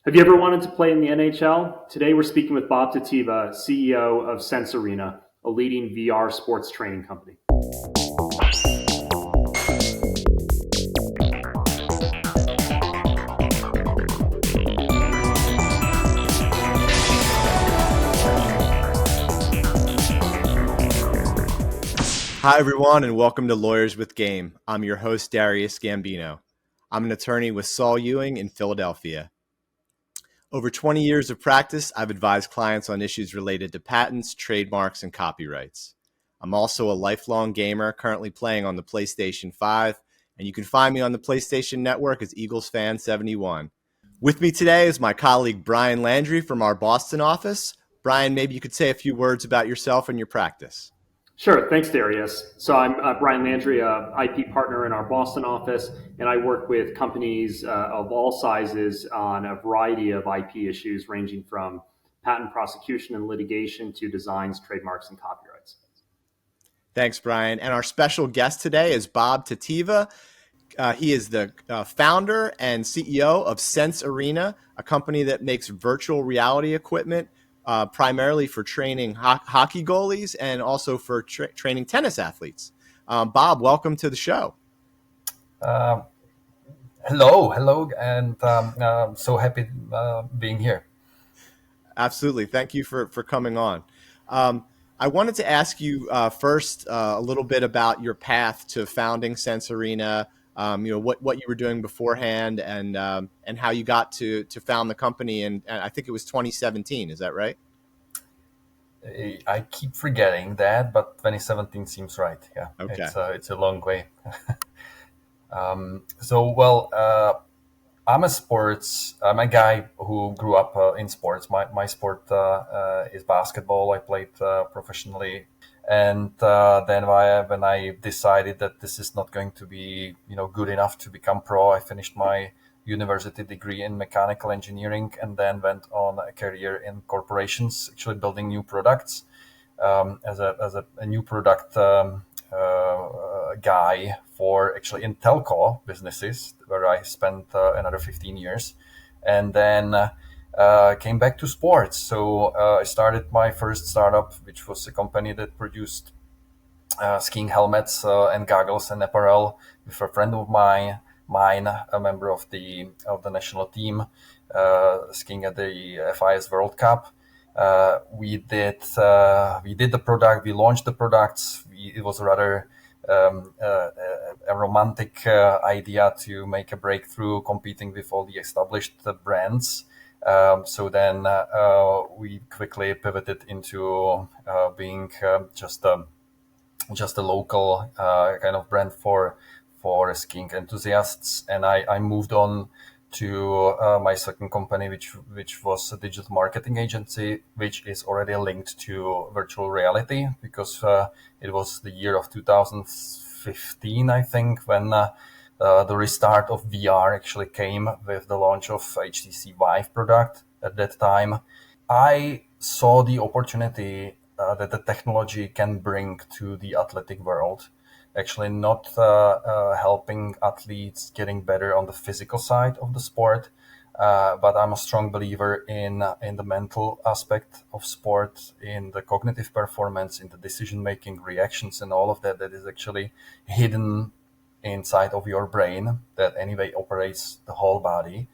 Have you ever wanted to play in the NHL? Today we're speaking with Bob Tetiva, CEO of Sense Arena, a leading VR sports training company. Hi, everyone, and welcome to Lawyers with Game. I'm your host, Darius Gambino. I'm an attorney with Saul Ewing in Philadelphia. Over 20 years of practice, I've advised clients on issues related to patents, trademarks, and copyrights. I'm also a lifelong gamer, currently playing on the PlayStation 5, and you can find me on the PlayStation Network as EaglesFan71. With me today is my colleague Brian Landry from our Boston office. Brian, maybe you could say a few words about yourself and your practice. Sure. Thanks, Darius. So I'm Brian Landry, a IP partner in our Boston office, and I work with companies of all sizes on a variety of IP issues ranging from patent prosecution and litigation to designs, trademarks, and copyrights. Thanks, Brian. And our special guest today is Bob Tetiva. He is the founder and CEO of Sense Arena, a company that makes virtual reality equipment primarily for training hockey goalies and also for training tennis athletes. Bob, welcome to the show. Hello, and so happy being here. Absolutely. Thank you for coming on. I wanted to ask you first a little bit about your path to founding Sense Arena. What you were doing beforehand and how you got to found the company. And I think it was 2017. Is that right? I keep forgetting that, but 2017 seems right. Yeah. Okay. It's a long way. I'm a guy who grew up in sports. My sport is basketball. I played professionally. And then when I decided that this is not going to be, good enough to become pro, I finished my university degree in mechanical engineering and then went on a career in corporations, actually building new products as a new product guy for actually in telco businesses, where I spent another 15 years, and then came back to sports. So I started my first startup, which was a company that produced skiing helmets and goggles and apparel with a friend of mine, a member of the national team, skiing at the FIS World Cup. We did the product. We launched the products. It was rather a romantic idea to make a breakthrough, competing with all the established brands. So then we quickly pivoted into being just a local kind of brand for skiing enthusiasts. And I moved on to my second company, which was a digital marketing agency, which is already linked to virtual reality, because it was the year of 2015, I think, when the restart of VR actually came with the launch of HTC Vive product. At that time, I saw the opportunity that the technology can bring to the athletic world. Actually not helping athletes getting better on the physical side of the sport, but I'm a strong believer in the mental aspect of sport, in the cognitive performance, in the decision-making, reactions, and all of that is actually hidden inside of your brain that anyway operates the whole body.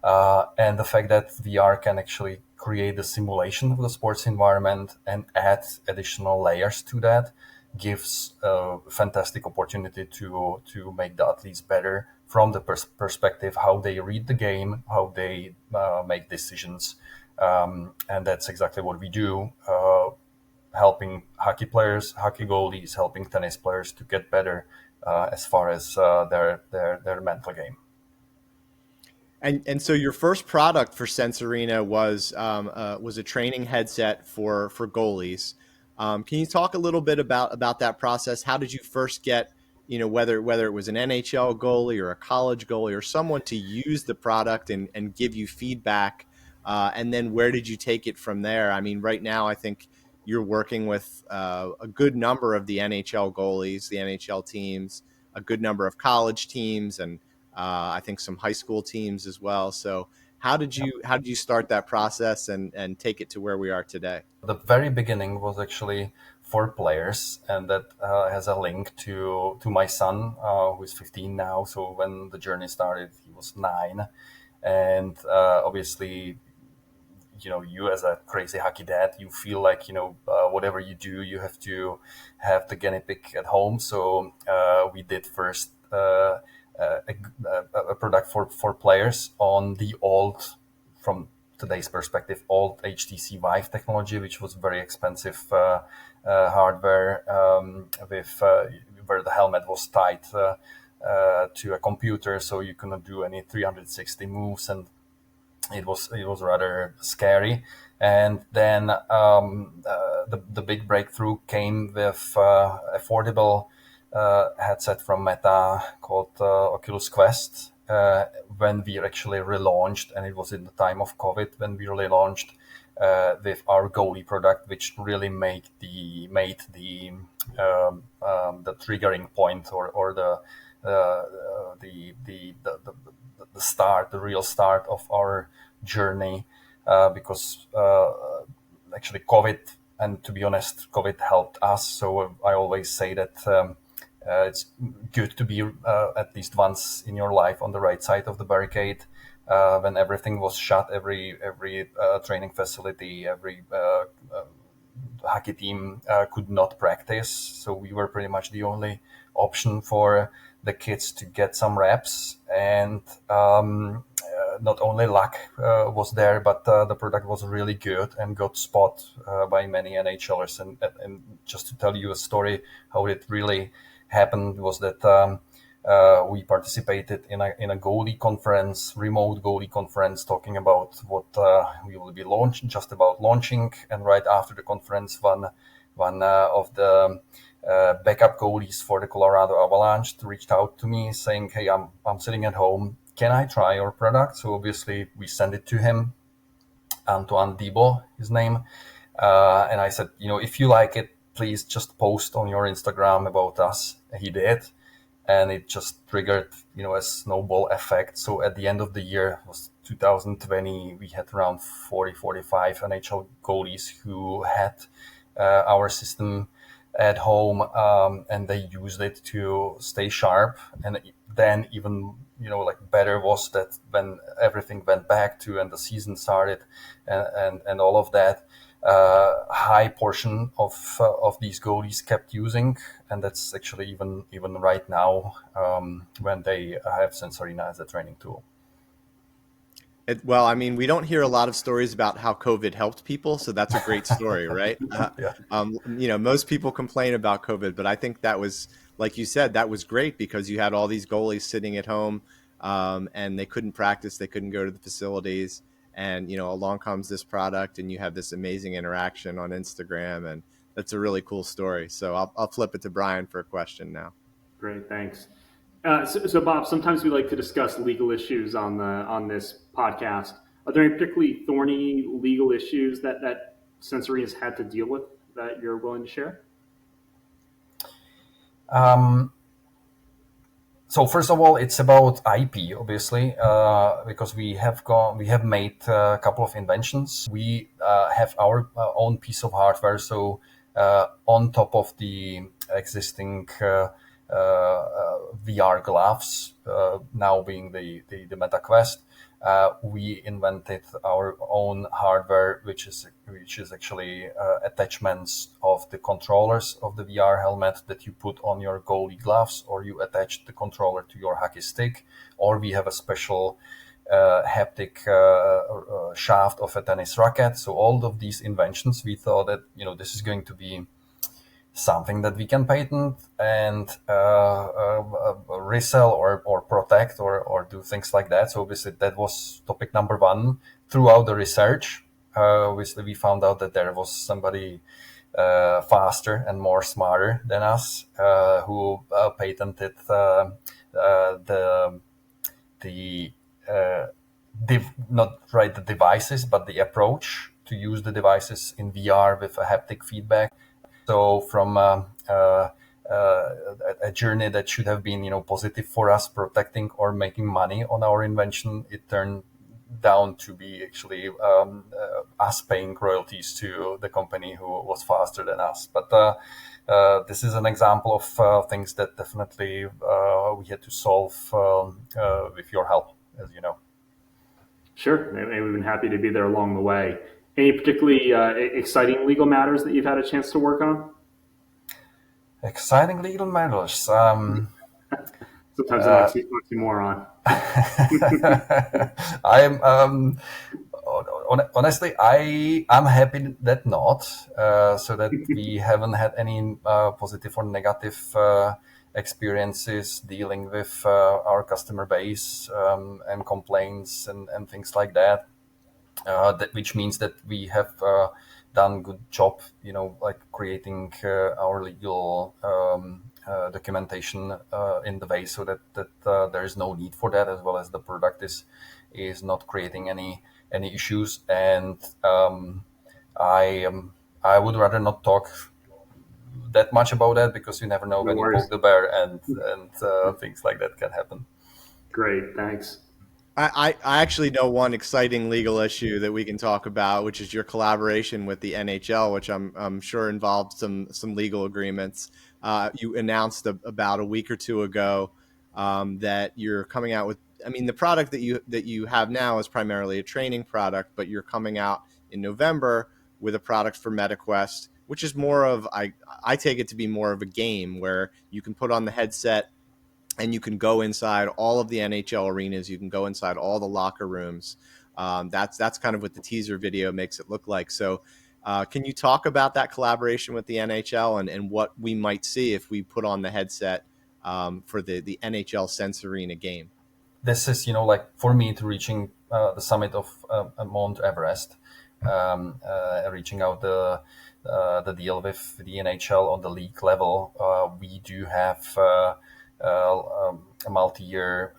And the fact that VR can actually create the simulation of the sports environment and add additional layers to that gives a fantastic opportunity to make the athletes better from the perspective how they read the game, how they make decisions. And that's exactly what we do, helping hockey players, hockey goalies, helping tennis players to get better as far as their mental game. And so your first product for Sense Arena was a training headset for goalies. Can you talk a little bit about that process? How did you first get, whether it was an NHL goalie or a college goalie or someone to use the product and give you feedback? And then where did you take it from there? I mean, right now, I think you're working with a good number of the NHL goalies, the NHL teams, a good number of college teams, and I think some high school teams as well. So How did you start that process and take it to where we are today? The very beginning was actually for players, and that has a link to my son, who is 15 now. So when the journey started, he was 9, and obviously, you as a crazy hockey dad, you feel like whatever you do, you have to have the guinea pig at home. So we did first a product for players on the old, from today's perspective, old HTC Vive technology, which was very expensive hardware, with where the helmet was tied to a computer, so you couldn't do any 360 moves, and it was rather scary. And then the big breakthrough came with affordable headset from Meta called Oculus Quest, when we actually relaunched, and it was in the time of COVID when we relaunched with our goalie product, which really made the triggering point, or the start, the real start of our journey, because actually COVID, and to be honest, COVID helped us. So I always say that it's good to be at least once in your life on the right side of the barricade. When everything was shut, every training facility, every hockey team could not practice. So we were pretty much the only option for the kids to get some reps. And not only luck was there, but the product was really good and got spot by many NHLers. And just to tell you a story, how it really happened was that we participated in a goalie conference, remote goalie conference, talking about what we will be just about launching. And right after the conference, one of the backup goalies for the Colorado Avalanche reached out to me saying, "Hey, I'm sitting at home. Can I try your product?" So obviously we sent it to him, Antoine Debo, his name. And I said, if you like it, please just post on your Instagram about us. He did. And it just triggered, a snowball effect. So at the end of the year, it was 2020, we had around 45 NHL goalies who had our system at home, and they used it to stay sharp. And then even, better was that when everything went back to, and the season started, and all of that, high portion of these goalies kept using, and that's actually even right now, when they have Sensorina as a training tool. Well, I mean, we don't hear a lot of stories about how COVID helped people, so that's a great story, right? Yeah. Most people complain about COVID, but I think that was, like you said, that was great because you had all these goalies sitting at home, and they couldn't practice, they couldn't go to the facilities, and along comes this product, and you have this amazing interaction on Instagram, and that's a really cool story. So I'll flip it to Brian for a question now. Great, thanks. So Bob, sometimes we like to discuss legal issues on this podcast. Are there any particularly thorny legal issues that Sensory has had to deal with that you're willing to share? So first of all, it's about IP, obviously, because we have made a couple of inventions. We have our own piece of hardware. So on top of the existing VR gloves, now being the Meta Quest, we invented our own hardware, which is actually attachments of the controllers of the VR helmet that you put on your goalie gloves, or you attach the controller to your hockey stick, or we have a special haptic shaft of a tennis racket. So all of these inventions, we thought that this is going to be something that we can patent and resell or protect or do things like that. So obviously that was topic number one. Throughout the research, obviously we found out that there was somebody faster and more smarter than us who patented not right the devices, but the approach to use the devices in VR with a haptic feedback. So from a journey that should have been, positive for us, protecting or making money on our invention, it turned down to be actually us paying royalties to the company who was faster than us. But this is an example of things that definitely we had to solve with your help, as you know. Sure, and we've been happy to be there along the way. Any particularly exciting legal matters that you've had a chance to work on? Exciting legal matters. Sometimes an oxymoron. I'm honestly, I'm happy that not, so that we haven't had any positive or negative experiences dealing with our customer base and complaints and things like that. Which means that we have done good job, like creating our legal documentation in the way so that there is no need for that, as well as the product is not creating any issues. And I would rather not talk that much about that, because you never know when you poke the bear and things like that can happen. Great, thanks. I actually know one exciting legal issue that we can talk about, which is your collaboration with the NHL, which I'm sure involved some legal agreements. You announced about a week or two ago that you're coming out with. I mean, the product that you have now is primarily a training product, but you're coming out in November with a product for MetaQuest, which is more of I take it to be more of a game where you can put on the headset and you can go inside all of the NHL arenas. You can go inside all the locker rooms. That's kind of what the teaser video makes it look like. So can you talk about that collaboration with the NHL and what we might see if we put on the headset for the NHL Sense Arena game? This is, like for me to reaching the summit of Mount Everest, reaching out the deal with the NHL on the league level. We do have multi-year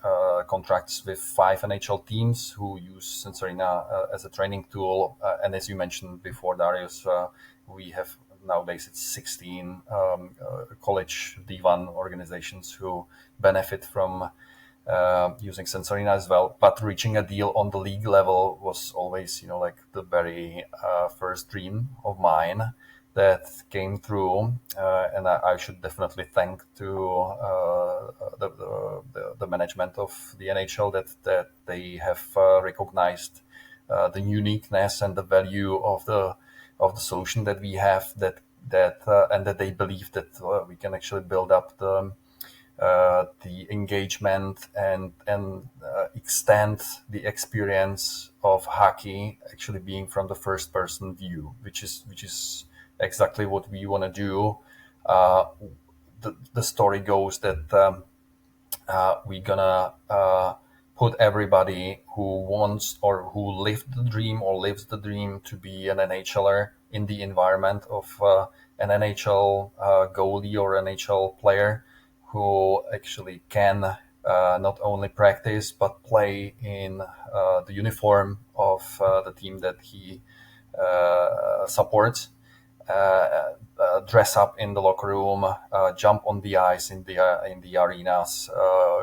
contracts with 5 NHL teams who use Sense Arena as a training tool. And as you mentioned before, Darius, we have nowadays it's 16 college D1 organizations who benefit from using Sense Arena as well. But reaching a deal on the league level was always, like the very first dream of mine that came through, and I should definitely thank to the management of the NHL that they have recognized the uniqueness and the value of the solution that we have, and that they believe that we can actually build up the engagement and extend the experience of hockey actually being from the first person view, which is exactly what we want to do. The story goes that we're gonna put everybody who wants or who lived the dream or lives the dream to be an NHLer in the environment of an NHL goalie or NHL player, who actually can not only practice but play in the uniform of the team that he supports. Dress up in the locker room, jump on the ice in the arenas,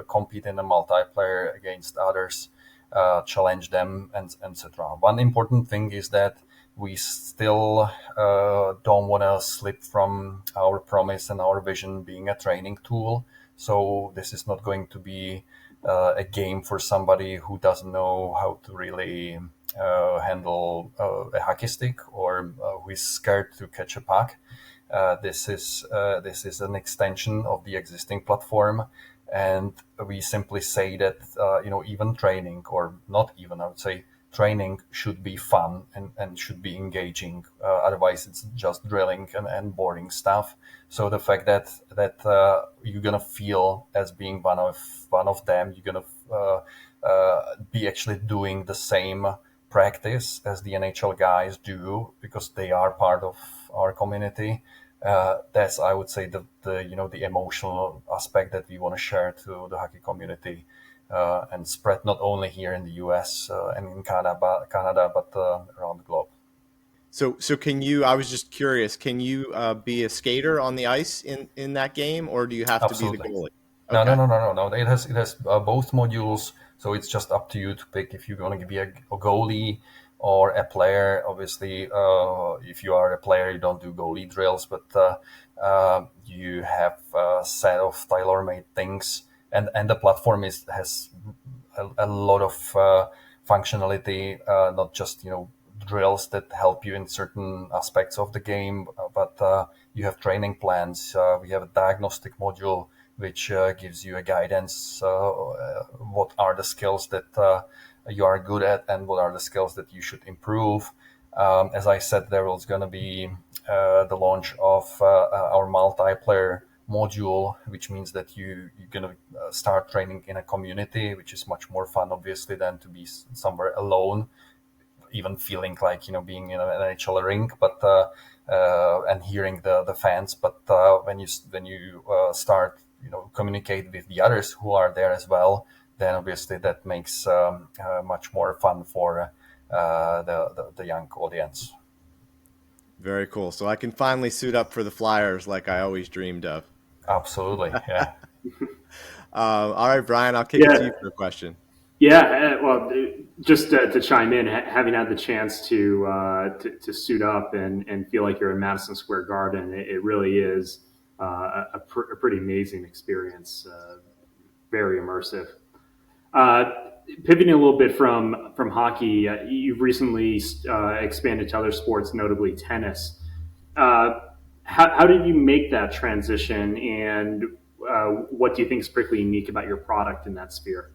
compete in a multiplayer against others, challenge them, and etc. One important thing is that we still don't want to slip from our promise and our vision being a training tool. So this is not going to be a game for somebody who doesn't know how to really handle a hockey stick, or who is scared to catch a puck. This is an extension of the existing platform, and we simply say that even training, or not even, I would say training should be fun and should be engaging. Otherwise, it's just drilling and boring stuff. So the fact that you're gonna feel as being one of them, you're gonna be actually doing the same practice as the NHL guys do, because they are part of our community. That's, I would say, the emotional aspect that we want to share to the hockey community, and spread not only here in the US and in Canada, but around the globe. So can you? I was just curious. Can you be a skater on the ice in that game, or do you have Absolutely. to be the goalie? Okay. No. It has both modules. So it's just up to you to pick if you're going to be a goalie or a player. Obviously, if you are a player, you don't do goalie drills, but you have a set of tailor-made things, and the platform has a lot of functionality, not just drills that help you in certain aspects of the game, but you have training plans. We have a diagnostic module which gives you a guidance. What are the skills that you are good at, and what are the skills that you should improve? As I said, there is going to be the launch of our multiplayer module, which means that you're going to start training in a community, which is much more fun, obviously, than to be somewhere alone, even feeling like being in an NHL rink, but and hearing the fans. But when you start communicate with the others who are there as well, then obviously that makes much more fun for the young audience. Very cool. So I can finally suit up for the Flyers like I always dreamed of. Absolutely, yeah. All right, Brian, I'll kick it to you for a question. Yeah, well, just to chime in, having had the chance to suit up and feel like you're in Madison Square Garden, it really is a pretty amazing experience, very immersive. Pivoting a little bit from hockey, you've recently expanded to other sports, notably tennis. How did you make that transition, and what do you think is particularly unique about your product in that sphere?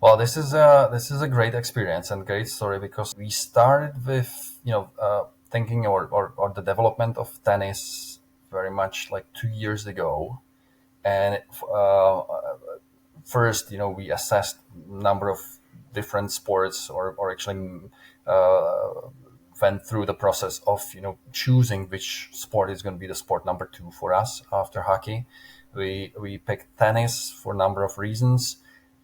Well, this is a great experience and great story, because we started with thinking or the development of tennis very much like 2 years ago, and first we assessed number of different sports, or actually went through the process of choosing which sport is going to be the sport number 2 for us after hockey. We picked tennis for a number of reasons.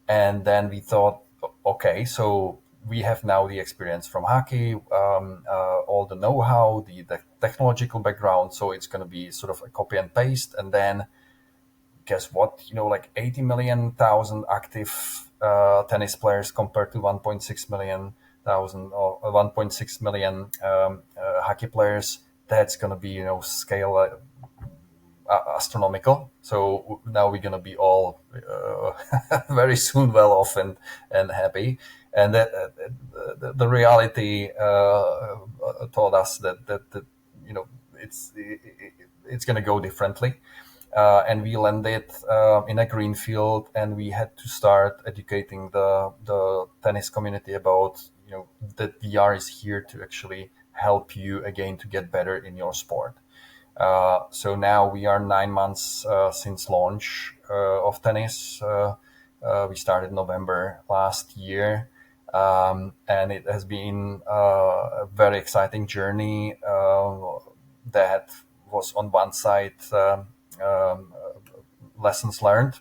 And then we thought, okay, so we have now the experience from hockey, all the know-how, the technological background. So it's going to be sort of a copy and paste. And then guess what? Like 80 million thousand active tennis players compared to 1.6 million hockey players. That's going to be scale astronomical. So now we're going to be all very soon well off and happy. And that the reality told us that it's going to go differently. And we landed in a green field, and we had to start educating the tennis community about that VR is here to actually help you again to get better in your sport. So now we are 9 months since launch of tennis. We started November last year, and it has been a very exciting journey that was on one side lessons learned.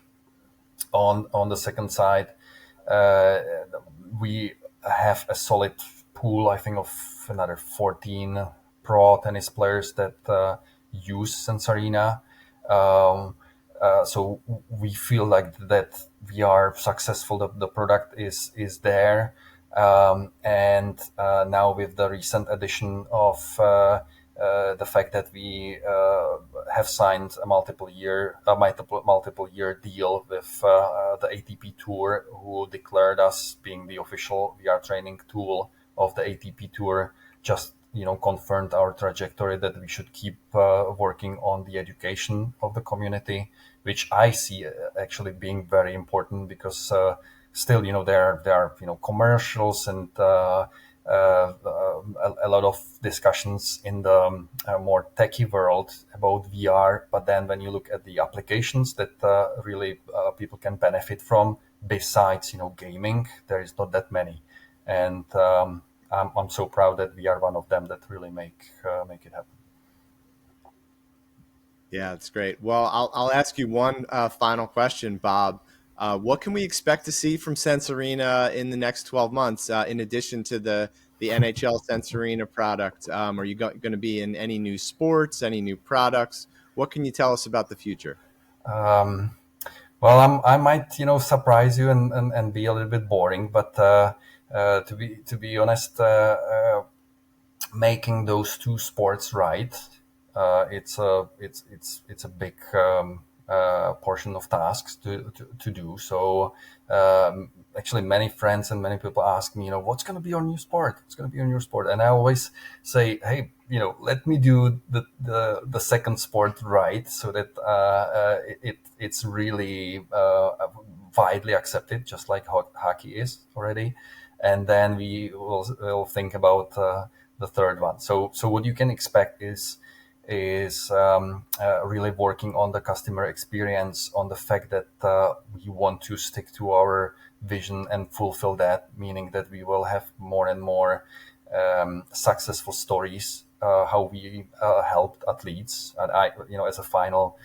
On the second side, we have a solid pool, I think, of another 14 pro tennis players that use Sensarina. So we feel like that we are successful, that the product is there. And now with the recent addition of the fact that we have signed a multiple year deal with the ATP Tour, who declared us being the official VR training tool of the ATP Tour, just confirmed our trajectory that we should keep working on the education of the community, which I see actually being very important, because still there are commercials and a lot of discussions in the more techie world about VR, but then when you look at the applications that really people can benefit from besides gaming, there is not that many. And I'm so proud that we are one of them that really make it happen. Yeah, that's great. Well, I'll ask you one final question, Bob. What can we expect to see from Sensarina in the next 12 months, in addition to the NHL Sensarina product? Are you going to be in any new sports, any new products? What can you tell us about the future? Well, I might, surprise you and be a little bit boring, but to be honest, making those two sports right, it's a big portion of tasks to do. So actually, many friends and many people ask me, what's going to be your new sport? What's going to be your new sport? And I always say, hey, let me do the second sport right, so that it's really widely accepted, just like hockey is already. And then we'll think about the third one. So what you can expect is really working on the customer experience, on the fact that we want to stick to our vision and fulfill that, meaning that we will have more and more successful stories, how we helped athletes. And as a final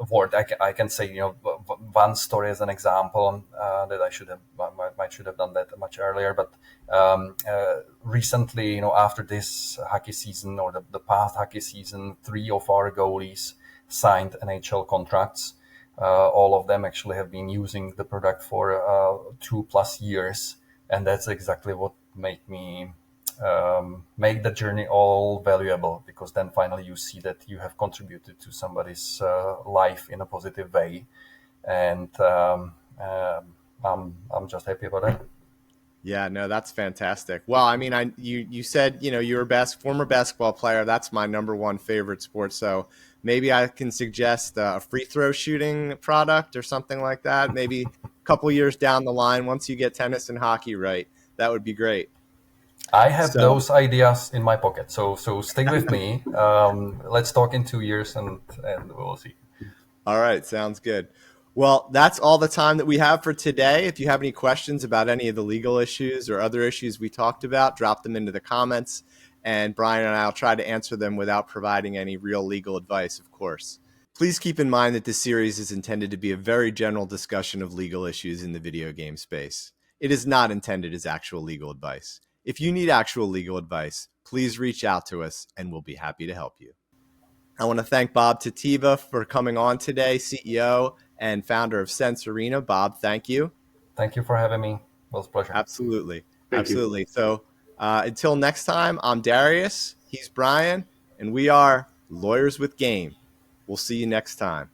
word, I can say, one story as an example that I should have done that much earlier. But recently, after this hockey season, or the past hockey season, 3 of our goalies signed NHL contracts. All of them actually have been using the product for 2+ years, and that's exactly what made me make the journey all valuable, because then finally you see that you have contributed to somebody's life in a positive way, and I'm just happy about that. Yeah, no, that's fantastic. Well, I mean, you said, you're a former basketball player. That's my number one favorite sport. So maybe I can suggest a free throw shooting product or something like that. Maybe a couple years down the line, once you get tennis and hockey right, that would be great. I have those ideas in my pocket. So stick with me. Let's talk in 2 years, and we'll see. All right, sounds good. Well, that's all the time that we have for today. If you have any questions about any of the legal issues or other issues we talked about, drop them into the comments, and Brian and I will try to answer them without providing any real legal advice, of course. Please keep in mind that this series is intended to be a very general discussion of legal issues in the video game space. It is not intended as actual legal advice. If you need actual legal advice, please reach out to us and we'll be happy to help you. I want to thank Bob Tetiva for coming on today, CEO and founder of Sense Arena. Bob, thank you. Thank you for having me. It was a pleasure. Absolutely. Thank you. So until next time, I'm Darius, he's Brian, and we are Lawyers with Game. We'll see you next time.